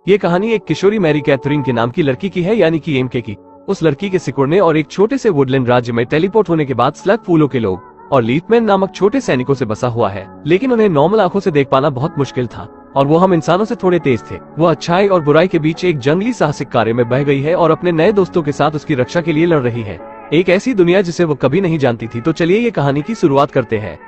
ये कहानी एक किशोरी मैरी कैथरीन के नाम की लड़की की है, यानी कि एमके की। उस लड़की के सिकुड़ने और एक छोटे से वुडलैंड राज्य में टेलीपोर्ट होने के बाद स्लग फूलों के लोग और लीफमैन नामक छोटे सैनिकों से बसा हुआ है, लेकिन उन्हें नॉर्मल आंखों से देख पाना बहुत मुश्किल था और वो हम इंसानों से थोड़े तेज थे। वो अच्छाई और बुराई के बीच एक जंगली साहसिक कार्य में बह गई है और अपने नए दोस्तों के साथ उसकी रक्षा के लिए लड़ रही है, एक ऐसी दुनिया जिसे वो कभी नहीं जानती थी। तो चलिए ये कहानी की शुरुआत करते हैं।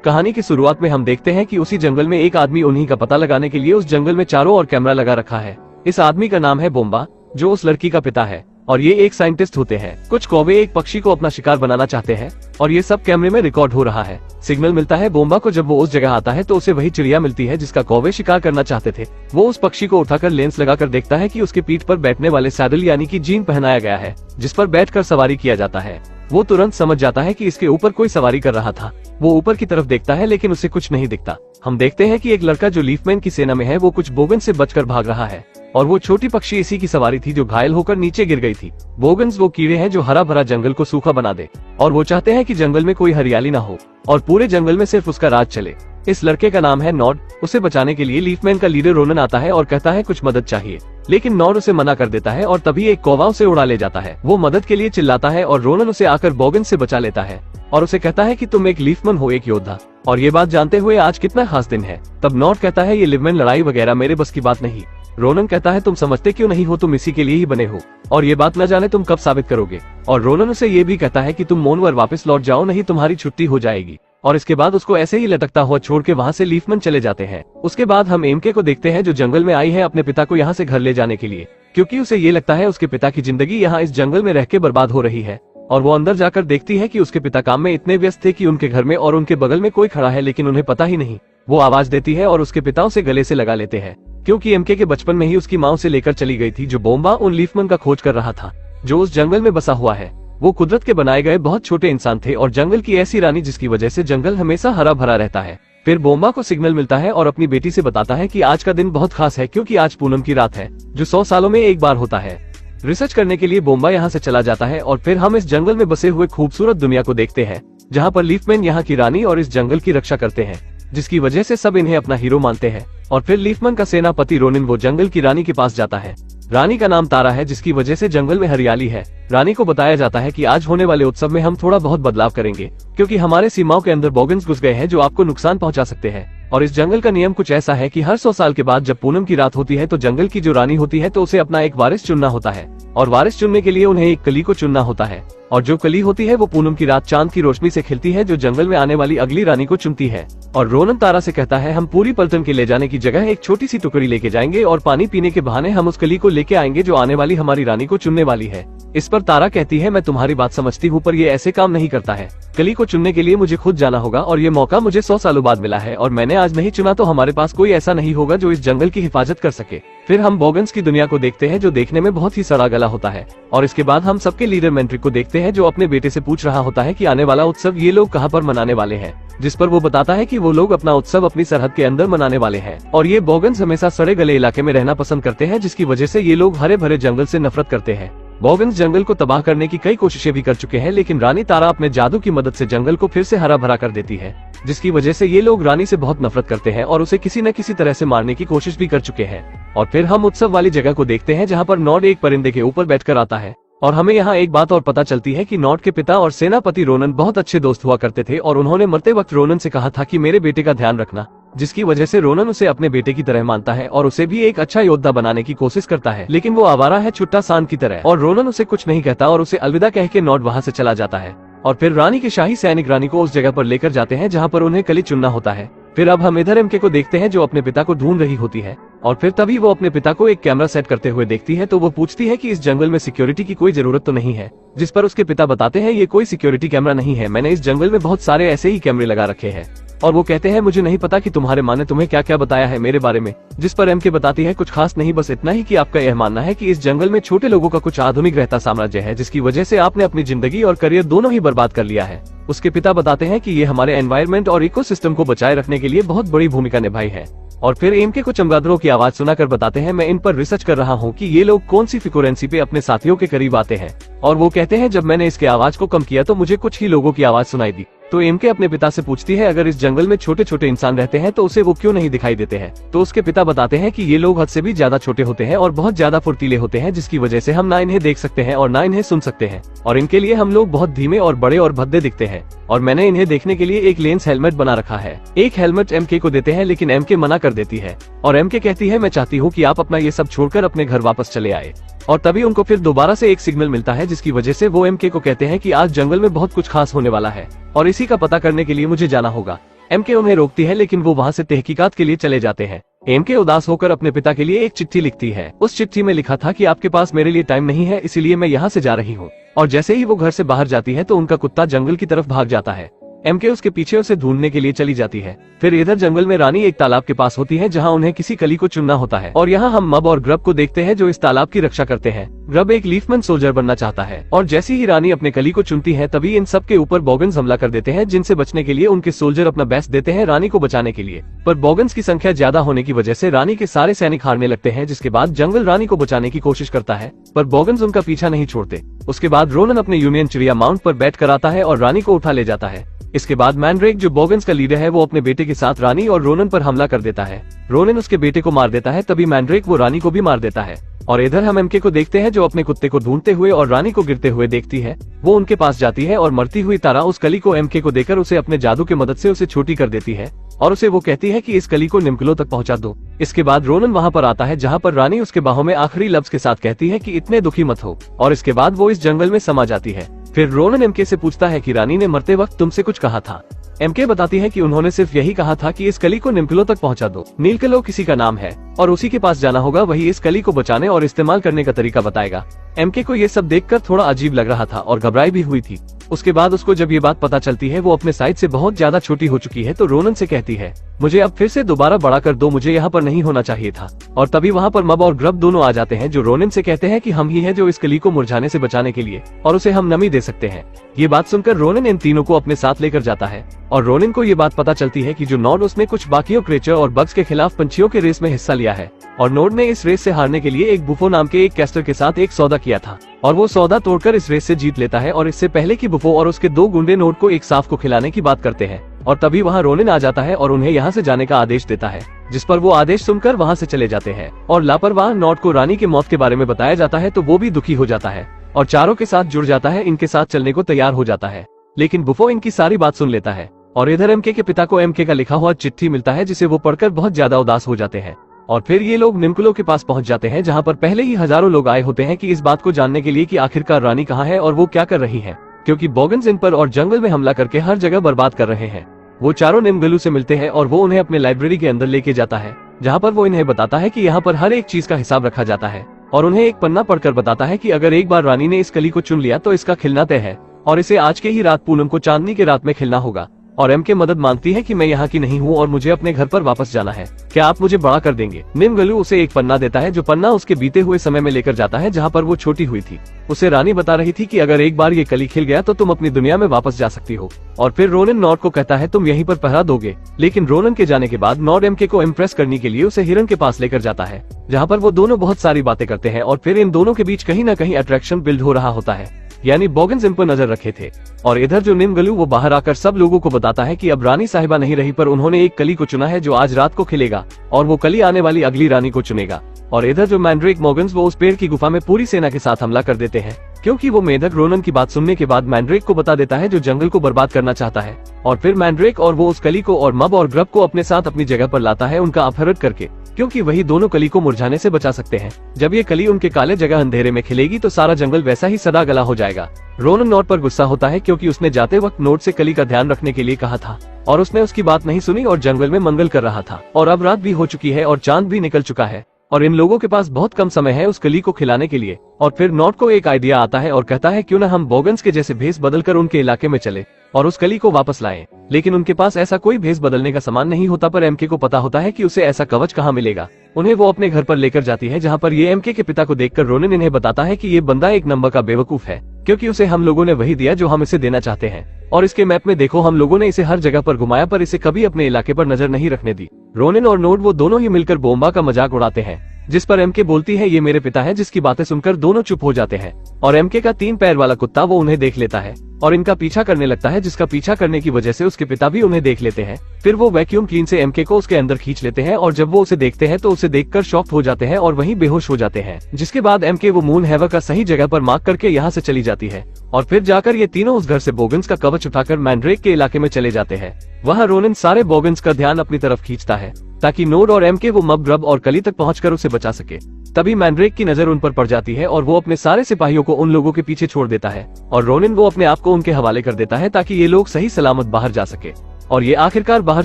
कहानी की शुरुआत में हम देखते हैं कि उसी जंगल में एक आदमी उन्हीं का पता लगाने के लिए उस जंगल में चारों ओर कैमरा लगा रखा है। इस आदमी का नाम है बोम्बा, जो उस लड़की का पिता है और ये एक साइंटिस्ट होते हैं। कुछ कौवे एक पक्षी को अपना शिकार बनाना चाहते हैं और ये सब कैमरे में रिकॉर्ड हो रहा है। सिग्नल मिलता है बोम्बा को, जब वो उस जगह आता है तो उसे वही चिड़िया मिलती है जिसका कौवे शिकार करना चाहते थे। वो उस पक्षी को उठाकर लेंस लगाकर देखता है कि उसके पीठ पर बैठने वाले सैडल यानी कि जीन पहनाया गया है, जिस पर बैठकर सवारी किया जाता है। वो तुरंत समझ जाता है कि इसके ऊपर कोई सवारी कर रहा था। वो ऊपर की तरफ देखता है लेकिन उसे कुछ नहीं दिखता। हम देखते हैं कि एक लड़का जो लीफमैन की सेना में है वो कुछ बोगन से बचकर भाग रहा है और वो छोटी पक्षी इसी की सवारी थी जो घायल होकर नीचे गिर गई थी। बोगन्स वो कीड़े हैं जो हरा भरा जंगल को सूखा बना दे और वो चाहते हैं कि जंगल में कोई हरियाली ना हो और पूरे जंगल में सिर्फ उसका राज चले। इस लड़के का नाम है नॉड। उसे बचाने के लिए लीफमैन का लीडर रोनन आता है और कहता है कुछ मदद चाहिए, लेकिन नॉड उसे मना कर देता है और तभी एक कौवा उसे उड़ा ले जाता है। वो मदद के लिए चिल्लाता है और रोनन उसे आकर बोगन से बचा लेता है और उसे कहता है कि तुम एक लीफमैन हो, एक योद्धा, और ये बात जानते हुए आज कितना खास दिन है। तब नॉड कहता है ये लिवमैन लड़ाई वगैरह मेरे बस की बात नहीं। रोनन कहता है तुम समझते क्यों नहीं हो, तुम इसी के लिए ही बने हो और ये बात न जाने तुम कब साबित करोगे। और रोनन उसे ये भी कहता है कि तुम मोनवर वापस लौट जाओ, नहीं तुम्हारी छुट्टी हो जाएगी। और इसके बाद उसको ऐसे ही लटकता हुआ छोड़ के वहाँ से लीफमैन चले जाते हैं। उसके बाद हम एमके को देखते हैं जो जंगल में आई है अपने पिता को यहाँ से घर ले जाने के लिए, क्योंकि उसे ये लगता है उसके पिता की जिंदगी यहाँ इस जंगल में रह के बर्बाद हो रही है। और वो अंदर जाकर देखती है कि उसके पिता काम में इतने व्यस्त थे कि उनके घर में और उनके बगल में कोई खड़ा है, लेकिन उन्हें पता ही नहीं। वो आवाज देती है और उसके पिता उसे गले से लगा लेते हैं, क्योंकि एमके के बचपन में ही उसकी माँ उसे लेकर चली गई थी, जो बोम्बा उन लीफमैन का खोज कर रहा था जो उस जंगल में बसा हुआ है। वो कुदरत के बनाए गए बहुत छोटे इंसान थे और जंगल की ऐसी रानी जिसकी वजह से जंगल हमेशा हरा भरा रहता है। फिर बोम्बा को सिग्नल मिलता है और अपनी बेटी से बताता है कि आज का दिन बहुत खास है, क्योंकि आज पूनम की रात है जो 100 सालों में एक बार होता है। रिसर्च करने के लिए बोम्बा यहाँ से चला जाता है और फिर हम इस जंगल में बसे हुए खूबसूरत दुनिया को देखते हैं, जहाँ पर लीफमैन यहाँ की रानी और इस जंगल की रक्षा करते हैं, जिसकी वजह से सब इन्हें अपना हीरो मानते हैं। और फिर लीफमैन का सेनापति रोनिन वो जंगल की रानी के पास जाता है। रानी का नाम तारा है, जिसकी वजह से जंगल में हरियाली है। रानी को बताया जाता है कि आज होने वाले उत्सव में हम थोड़ा बहुत बदलाव करेंगे, क्योंकि हमारे सीमाओं के अंदर बोगन्स घुस गए हैं जो आपको नुकसान पहुंचा सकते हैं। और इस जंगल का नियम कुछ ऐसा है कि हर 100 साल के बाद जब पूनम की रात होती है तो जंगल की जो रानी होती है तो उसे अपना एक वारिस चुनना होता है और वारिस चुनने के लिए उन्हें एक कली को चुनना होता है और जो कली होती है वो पूनम की रात चांद की रोशनी से खिलती है, जो जंगल में आने वाली अगली रानी को चुनती है। और रोनन तारा से कहता है हम पूरी पलटन के ले जाने की जगह एक छोटी सी टुकड़ी लेके जाएंगे और पानी पीने के बहाने हम उस कली को लेके आएंगे जो आने वाली हमारी रानी को चुनने वाली है। इस पर तारा कहती है मैं तुम्हारी बात समझती हूँ, पर ये ऐसे काम नहीं करता है। कली को चुनने के लिए मुझे खुद जाना होगा और ये मौका मुझे 100 सालों बाद मिला है और मैंने आज नहीं चुना तो हमारे पास कोई ऐसा नहीं होगा जो इस जंगल की हिफाजत कर सके। फिर हम बोगन्स की दुनिया को देखते हैं जो देखने में बहुत ही सड़ा गला होता है और इसके बाद हम सबके लीडर मैंट्रिक को देखते हैं जो अपने बेटे से पूछ रहा होता है कि आने वाला उत्सव ये लोग कहाँ पर मनाने वाले हैं, जिस पर वो बताता है कि वो लोग अपना उत्सव अपनी सरहद के अंदर मनाने वाले हैं और ये बोगन्स हमेशा सड़े गले इलाके में रहना पसंद करते हैं, जिसकी वजह से ये लोग हरे भरे जंगल से नफरत करते हैं। बोगन्स जंगल को तबाह करने की कई कोशिशें भी कर चुके हैं, लेकिन रानी तारा अपने जादू की मदद से जंगल को फिर से हरा भरा कर देती है, जिसकी वजह से ये लोग रानी से बहुत नफरत करते हैं और उसे किसी न किसी तरह से मारने की कोशिश भी कर चुके हैं। और फिर हम उत्सव वाली जगह को देखते हैं जहाँ पर नॉड एक परिंदे के ऊपर बैठकर आता है और हमें यहाँ एक बात और पता चलती है कि नॉड के पिता और सेनापति रोनन बहुत अच्छे दोस्त हुआ करते थे और उन्होंने मरते वक्त रोनन से कहा था कि मेरे बेटे का ध्यान रखना, जिसकी वजह से रोनन उसे अपने बेटे की तरह मानता है और उसे भी एक अच्छा योद्धा बनाने की कोशिश करता है, लेकिन वो आवारा है छुट्टा सांड की तरह और रोनन उसे कुछ नहीं कहता और उसे अलविदा कह के नॉड वहाँ से चला जाता है। और फिर रानी के शाही सैनिक रानी को उस जगह पर लेकर जाते हैं जहाँ पर उन्हें कली चुनना होता है। फिर अब हम इधर एमके को देखते हैं जो अपने पिता को ढूंढ रही होती है और फिर तभी वो अपने पिता को एक कैमरा सेट करते हुए देखती है तो वो पूछती है कि इस जंगल में सिक्योरिटी की कोई जरूरत तो नहीं है, जिस पर उसके पिता बताते हैं ये कोई सिक्योरिटी कैमरा नहीं है, मैंने इस जंगल में बहुत सारे ऐसे ही कैमरे लगा रखे हैं। और वो कहते हैं मुझे नहीं पता कि तुम्हारे माँ ने तुम्हें क्या क्या बताया है मेरे बारे में, जिस पर एमके बताती है कुछ खास नहीं, बस इतना ही कि आपका यह मानना है कि इस जंगल में छोटे लोगों का कुछ आधुनिक रहता साम्राज्य है, जिसकी वजह से आपने अपनी जिंदगी और करियर दोनों ही बर्बाद कर लिया है। उसके पिता बताते हैं कि ये हमारे एनवायरनमेंट और इकोसिस्टम को बचाए रखने के लिए बहुत बड़ी भूमिका निभाई है। और फिर एमके को चमगादड़ों की आवाज सुनाकर बताते हैं मैं इन पर रिसर्च कर रहा हूँ कि ये लोग कौन सी फ्रीक्वेंसी पे अपने साथियों के करीब आते हैं। और वो कहते हैं जब मैंने इसके आवाज को कम किया तो मुझे कुछ ही लोगों की आवाज सुनाई दी, तो एमके अपने पिता से पूछती है अगर इस जंगल में छोटे छोटे इंसान रहते हैं तो उसे वो क्यों नहीं दिखाई देते हैं। तो उसके पिता बताते हैं कि ये लोग हद से भी ज्यादा छोटे होते हैं और बहुत ज्यादा फुर्तीले होते हैं, जिसकी वजह से हम ना इन्हें देख सकते हैं और ना इन्हें सुन सकते हैं, और इनके लिए हम लोग बहुत धीमे और बड़े और भद्दे दिखते हैं, और मैंने इन्हें देखने के लिए एक लेंस हेलमेट बना रखा है। एक हेलमेट एमके को देते हैं, लेकिन एमके मना कर देती है और एमके कहती है मैं चाहती हूँ कि आप अपना ये सब छोड़कर अपने घर वापस चले आए। और तभी उनको फिर दोबारा से एक सिग्नल मिलता है, जिसकी वजह से वो एमके को कहते हैं कि आज जंगल में बहुत कुछ खास होने वाला है और इसी का पता करने के लिए मुझे जाना होगा। एमके उन्हें रोकती है, लेकिन वो वहाँ से तहकीकात के लिए चले जाते हैं। एमके उदास होकर अपने पिता के लिए एक चिट्ठी लिखती है। उस चिट्ठी में लिखा था कि आपके पास मेरे लिए टाइम नहीं है, इसीलिए मैं यहाँ से जा रही हूँ। और जैसे ही वो घर से बाहर जाती है तो उनका कुत्ता जंगल की तरफ भाग जाता है। एमके उसके पीछे उसे ढूंढने के लिए चली जाती है। फिर इधर जंगल में रानी एक तालाब के पास होती है, जहां उन्हें किसी कली को चुनना होता है, और यहाँ हम मब और ग्रब को देखते हैं जो इस तालाब की रक्षा करते हैं। ग्रब एक लीफमैन सोल्जर बनना चाहता है, और जैसे ही रानी अपने कली को चुनती है तभी इन सब के ऊपर बॉगन्स हमला कर देते हैं, जिनसे बचने के लिए उनके सोल्जर अपना बेस्ट देते हैं रानी को बचाने के लिए। पर बॉगन्स की संख्या ज्यादा होने की वजह से रानी के सारे सैनिक हारने लगते हैं, जिसके बाद जंगल रानी को बचाने की कोशिश करता है, पर बॉगन्स उनका पीछा नहीं छोड़ते। उसके बाद रोनन अपने यूनियन चिड़िया माउंट पर बैठ कर आता है और रानी को उठा ले जाता है। इसके बाद मैंड्रेक जो बॉगन्स का लीडर है वो अपने बेटे के साथ रानी और रोनन पर हमला कर देता है। रोनन उसके बेटे को मार देता है, तभी मैंड्रेक वो रानी को भी मार देता है। और इधर हम एमके को देखते हैं जो अपने कुत्ते को ढूंढते हुए और रानी को गिरते हुए देखती है। वो उनके पास जाती है और मरती हुई तारा उस कली को एमके को देकर उसे अपने जादू की मदद से उसे छोटी कर देती है और उसे वो कहती है कि इस कली को निम्कलो तक पहुंचा दो। इसके बाद रोनन वहां पर आता है, जहां पर रानी उसके बाहों में आखिरी लफ्ज के साथ कहती है कि इतने दुखी मत हो, और इसके बाद वो इस जंगल में समा जाती है। फिर रोनन एमके से पूछता है कि रानी ने मरते वक्त तुमसे कुछ कहा था। एमके बताती है कि उन्होंने सिर्फ यही कहा था कि इस कली को निम्कलो तक पहुंचा दो। नीलकलो किसी का नाम है और उसी के पास जाना होगा, वही इस कली को बचाने और इस्तेमाल करने का तरीका बताएगा। एमके को ये सब देखकर थोड़ा अजीब लग रहा था और घबराई भी हुई थी। उसके बाद उसको जब ये बात पता चलती है वो अपने साइज से बहुत ज्यादा छोटी हो चुकी है, तो रोनन से कहती है मुझे अब फिर से दोबारा बड़ा कर दो, मुझे यहाँ पर नहीं होना चाहिए था। और तभी वहाँ पर मब और ग्रब दोनों आ जाते हैं, जो रोनन से कहते हैं कि हम ही है जो इस कली को मुरझाने से बचाने के लिए और उसे हम नमी दे सकते हैं। ये बात सुनकर रोनन इन तीनों को अपने साथ लेकर जाता है और रोनन को ये बात पता चलती है कि जो नॉड उसने कुछ बाकियों क्रेचर और बग्स के खिलाफ पंछियों के रेस में हिस्सा लिया है, और नोड ने इस रेस से हारने के लिए एक बुफो नाम के एक कैस्टर के साथ एक सौदा किया था, और वो सौदा तोड़कर इस रेस से जीत लेता है। और इससे पहले कि बुफो और उसके दो गुंडे नोड को एक सांप को खिलाने की बात करते हैं, और तभी वहाँ रोनिन आ जाता है और उन्हें यहाँ से जाने का आदेश देता है, जिस पर वो आदेश सुनकर वहाँ से चले जाते हैं। और लापरवाह नॉड को रानी के मौत के बारे में बताया जाता है, तो वो भी दुखी हो जाता है और चारों के साथ जुड़ जाता है, इनके साथ चलने को तैयार हो जाता है। लेकिन बुफो इनकी सारी बात सुन लेता है और इधर एमके के पिता को एमके का लिखा हुआ चिट्ठी मिलता है, जिसे वो पढ़कर बहुत ज्यादा उदास हो जाते हैं। और फिर ये लोग निम्कलो के पास पहुंच जाते हैं, जहां पर पहले ही हजारों लोग आए होते हैं कि इस बात को जानने के लिए कि आखिरकार रानी कहाँ है और वो क्या कर रही है, क्योंकि बॉगन्स इन पर और जंगल में हमला करके हर जगह बर्बाद कर रहे हैं। वो चारों निम्गलू से मिलते हैं और वो उन्हें अपने लाइब्रेरी के अंदर लेके जाता है, जहाँ पर वो इन्हें बताता है कि यहाँ पर हर एक चीज का हिसाब रखा जाता है, और उन्हें एक पन्ना पढ़कर बताता है कि अगर एक बार रानी ने इस कली को चुन लिया तो इसका खिलना तय है, और इसे आज के ही रात पूनम को चांदनी के रात में खिलना होगा। और एमके मदद मांगती है कि मैं यहाँ की नहीं हूँ और मुझे अपने घर पर वापस जाना है, क्या आप मुझे बड़ा कर देंगे। निम्गलू उसे एक पन्ना देता है, जो पन्ना उसके बीते हुए समय में लेकर जाता है, जहाँ पर वो छोटी हुई थी। उसे रानी बता रही थी कि अगर एक बार ये कली खिल गया तो तुम अपनी दुनिया में वापस जा सकती हो। और फिर रोनन नॉड को कहता है तुम यहीं पर पहरा दोगे, लेकिन रोनन के जाने के बाद नॉड एमके को इम्प्रेस करने के लिए उसे हिरन के पास लेकर जाता है, जहाँ पर वो दोनों बहुत सारी बातें करते हैं, और फिर इन दोनों के बीच कहीं न कहीं अट्रैक्शन बिल्ड हो रहा होता है, यानी बॉगन्स इन पर नजर रखे थे। और इधर जो निम्गलू वो बाहर आकर सब लोगों को बताता है कि अब रानी साहिबा नहीं रही, पर उन्होंने एक कली को चुना है जो आज रात को खिलेगा, और वो कली आने वाली अगली रानी को चुनेगा। और इधर जो मैंड्रेक मॉगन्स वो उस पेड़ की गुफा में पूरी सेना के साथ हमला कर देते हैं, क्योंकि वो मेढक रोनन की बात सुनने के बाद मैंड्रेक को बता देता है जो जंगल को बर्बाद करना चाहता है। और फिर मैंड्रेक और वो उस कली को और मब और ग्रब को अपने साथ अपनी जगह पर लाता है, उनका अपहरण करके, क्योंकि वही दोनों कली को मुरझाने से बचा सकते हैं। जब ये कली उनके काले जगह अंधेरे में खिलेगी तो सारा जंगल वैसा ही सदा गला हो जाएगा। रोनन नोड पर गुस्सा होता है, क्योंकि उसने जाते वक्त नोड से कली का ध्यान रखने के लिए कहा था, और उसने उसकी बात नहीं सुनी और जंगल में मंगल कर रहा था। और अब रात भी हो चुकी है और चांद भी निकल चुका है, और इन लोगों के पास बहुत कम समय है उस कली को खिलाने के लिए। और फिर नॉट को एक आइडिया आता है और कहता है क्यों न हम बॉगन्स के जैसे भेस बदलकर उनके इलाके में चले और उस कली को वापस लाएं। लेकिन उनके पास ऐसा कोई भेस बदलने का सामान नहीं होता, पर एमके को पता होता है कि उसे ऐसा कवच कहाँ मिलेगा। उन्हें वो अपने घर पर लेकर जाती है, जहाँ पर ये एमके के पिता को देखकर रोनिन इन्हें बताता है कि ये बंदा एक नंबर का बेवकूफ है, क्योंकि उसे हम लोगों ने वही दिया जो हम इसे देना चाहते हैं। और इसके मैप में देखो, हम लोगों ने इसे हर जगह पर घुमाया, पर इसे कभी अपने इलाके पर नजर नहीं रखने दी। रोनिन और नोड वो दोनों ही मिलकर बोम्बा का मजाक उड़ाते हैं, जिस पर एमके बोलती है ये मेरे पिता है, जिसकी बातें सुनकर दोनों चुप हो जाते हैं। और एमके का 3 पैर वाला कुत्ता वो उन्हें देख लेता है और इनका पीछा करने लगता है, जिसका पीछा करने की वजह से उसके पिता भी उन्हें देख लेते हैं। फिर वो वैक्यूम क्लीन से एमके को उसके अंदर खींच लेते हैं और जब वो उसे देखते हैं तो उसे देखकर शॉक्ड हो जाते हैं और वहीं बेहोश हो जाते हैं। जिसके बाद एमके वो मून हैवक का सही जगह पर मार्क करके यहाँ से चली जाती है और फिर जाकर ये तीनों उस घर से बोगन्स का कवच उठाकर मैंड्रेक के इलाके में चले जाते हैं। वहाँ रोनिन सारे बोगन्स का ध्यान अपनी तरफ खींचता है ताकि नोड और एमके वो मब ग्रब और कली तक पहुंचकर उसे बचा सके। तभी मैंड्रेक की नजर उन पर पड़ जाती है और वो अपने सारे सिपाहियों को उन लोगों के पीछे छोड़ देता है और रोनिन वो अपने आप को उनके हवाले कर देता है ताकि ये लोग सही सलामत बाहर जा सके। और ये आखिरकार बाहर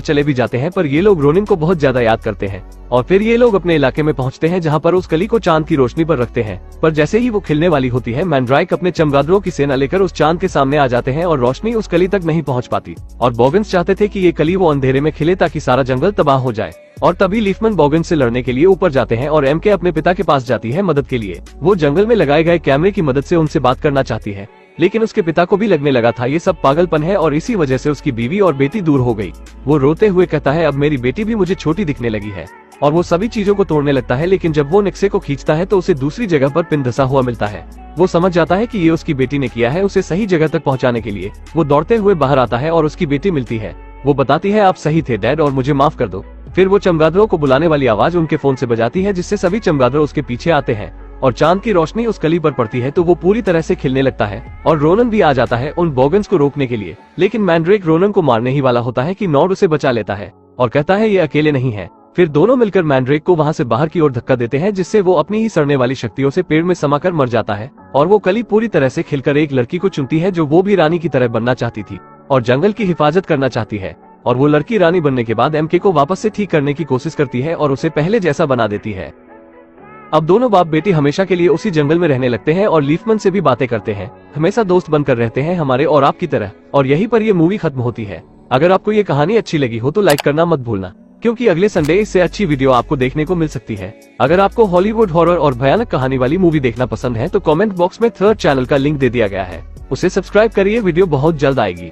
चले भी जाते हैं, पर ये लोग रोनिन को बहुत ज्यादा याद करते हैं। और फिर ये लोग अपने इलाके में पहुंचते हैं जहां पर उस कली को चांद की रोशनी पर रखते हैं। पर जैसे ही वो खिलने वाली होती है, मैंड्राइक अपने चमगादड़ों की सेना लेकर उस चांद के सामने आ जाते हैं और रोशनी उस कली तक नहीं पहुंच पाती। और बोगन्स चाहते थे कि ये कली वो अंधेरे में खिले ताकि सारा जंगल तबाह हो जाए। और तभी लीफमैन बोगन्स से लड़ने के लिए ऊपर जाते हैं और एमके अपने पिता के पास जाती है मदद के लिए। वो जंगल में लगाए गए कैमरे की मदद से उनसे बात करना चाहती है, लेकिन उसके पिता को भी लगने लगा था ये सब पागलपन है और इसी वजह से उसकी बीवी और बेटी दूर हो गई। वो रोते हुए कहता है अब मेरी बेटी भी मुझे छोटी दिखने लगी है और वो सभी चीजों को तोड़ने लगता है। लेकिन जब वो निक्से को खींचता है तो उसे दूसरी जगह पर पिन धसा हुआ मिलता है। वो समझ जाता है कि ये उसकी बेटी ने किया है। उसे सही जगह तक पहुंचाने के लिए वो दौड़ते हुए बाहर आता है और उसकी बेटी मिलती है। वो बताती है आप सही थे डैड और मुझे माफ कर दो। फिर वो चमगादड़ों को बुलाने वाली आवाज उनके फोन से बजाती है, जिससे सभी चमगादड़ उसके पीछे आते हैं और चांद की रोशनी उस कली पर पड़ती है तो वो पूरी तरह से खिलने लगता है। और रोनन भी आ जाता है उन बोगन्स को रोकने के लिए, लेकिन मैंड्रेक रोनन को मारने ही वाला होता है कि नॉड उसे बचा लेता है और कहता है ये अकेले नहीं है। फिर दोनों मिलकर मैंड्रेक को वहां से बाहर की ओर धक्का देते हैं, जिससे वो अपनी ही सड़ने वाली शक्तियों से पेड़ में समाकर मर जाता है। और वो कली पूरी तरह से खिलकर एक लड़की को चुनती है जो वो भी रानी की तरह बनना चाहती थी और जंगल की हिफाजत करना चाहती है। और वो लड़की रानी बनने के बाद एमके को वापस से ठीक करने की कोशिश करती है और उसे पहले जैसा बना देती है। अब दोनों बाप बेटी हमेशा के लिए उसी जंगल में रहने लगते हैं और लीफमैन से भी बातें करते हैं, हमेशा दोस्त बनकर रहते हैं हमारे और आपकी तरह। और यहीं पर ये मूवी खत्म होती है। अगर आपको ये कहानी अच्छी लगी हो तो लाइक करना मत भूलना, क्योंकि अगले संडे इससे अच्छी वीडियो आपको देखने को मिल सकती है। अगर आपको हॉलीवुड हॉरर और भयानक कहानी वाली मूवी देखना पसंद है तो कमेंट बॉक्स में थर्ड चैनल का लिंक दे दिया गया है, उसे सब्सक्राइब करिए। वीडियो बहुत जल्द आएगी।